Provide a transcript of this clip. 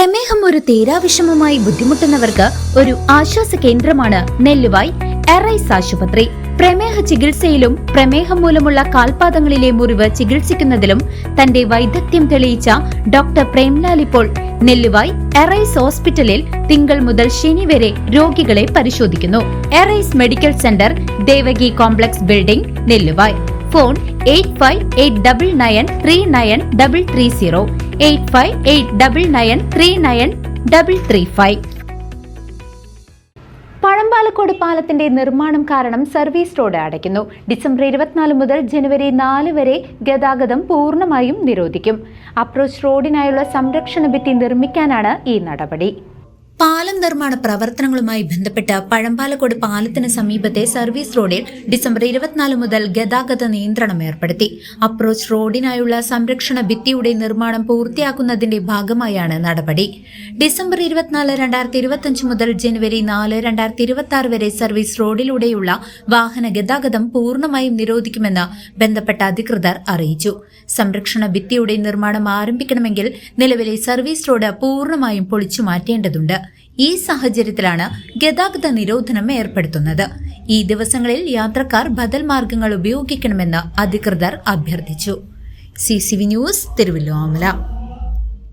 പ്രമേഹം ഒരു തീരാവിഷമമായി ബുദ്ധിമുട്ടുന്നവർക്ക് ഒരു ആശ്വാസ കേന്ദ്രമാണ് നെല്ലുവായ് എറൈസ് ആശുപത്രി. പ്രമേഹ ചികിത്സയിലും പ്രമേഹം മൂലമുള്ള കാൽപാദങ്ങളിലെ മുറിവ് ചികിത്സിക്കുന്നതിലും തന്റെ വൈദഗ്ധ്യം തെളിയിച്ച ഡോക്ടർ പ്രേംലാൽ ഇപ്പോൾ നെല്ലുവായ് എറൈസ് ഹോസ്പിറ്റലിൽ തിങ്കൾ മുതൽ ശനി വരെ രോഗികളെ പരിശോധിക്കുന്നു. Arise medical centre, Devaki complex building, Nelluvai. Phone 8589939330 8589939335. Pazhampalakode പാലത്തിന്റെ നിർമ്മാണം കാരണം സർവീസ് റോഡ് അടയ്ക്കുന്നു. ഡിസംബർ 24 മുതൽ ജനുവരി 4 വരെ ഗതാഗതം പൂർണ്ണമായും നിരോധിക്കും. അപ്രോച്ച് റോഡിനായുള്ള സംരക്ഷണ ഭിത്തി നിർമ്മിക്കാനാണ് ഈ നടപടി. പാലം നിർമ്മാണ പ്രവർത്തനങ്ങളുമായി ബന്ധപ്പെട്ട് പഴമ്പാലക്കോട് പാലത്തിന് സമീപത്തെ സർവീസ് റോഡിൽ ഡിസംബർ 24 മുതൽ ഗതാഗത നിയന്ത്രണം ഏർപ്പെടുത്തി. അപ്രോച്ച് റോഡിനായുള്ള സംരക്ഷണ ഭിത്തിയുടെ നിർമ്മാണം പൂർത്തിയാക്കുന്നതിന്റെ ഭാഗമായാണ് നടപടി. ഡിസംബർ 24, 2025 മുതൽ ജനുവരി 4, 2026 വരെ സർവീസ് റോഡിലൂടെയുള്ള വാഹന ഗതാഗതം പൂർണ്ണമായും നിരോധിക്കുമെന്ന് ബന്ധപ്പെട്ട അധികൃതർ അറിയിച്ചു. സംരക്ഷണ ഭിത്തിയുടെ നിർമ്മാണം ആരംഭിക്കണമെങ്കിൽ നിലവിലെ സർവീസ് റോഡ് പൂർണ്ണമായും പൊളിച്ചു മാറ്റേണ്ടതുണ്ട്. ഈ സാഹചര്യത്തിലാണ് ഗതാഗത നിരോധനം ഏർപ്പെടുത്തുന്നത്. ഈ ദിവസങ്ങളിൽ യാത്രക്കാർ ബദൽ മാർഗങ്ങൾ ഉപയോഗിക്കണമെന്ന് അധികൃതർ അഭ്യർത്ഥിച്ചു. CCV news, Thiruvilwamala.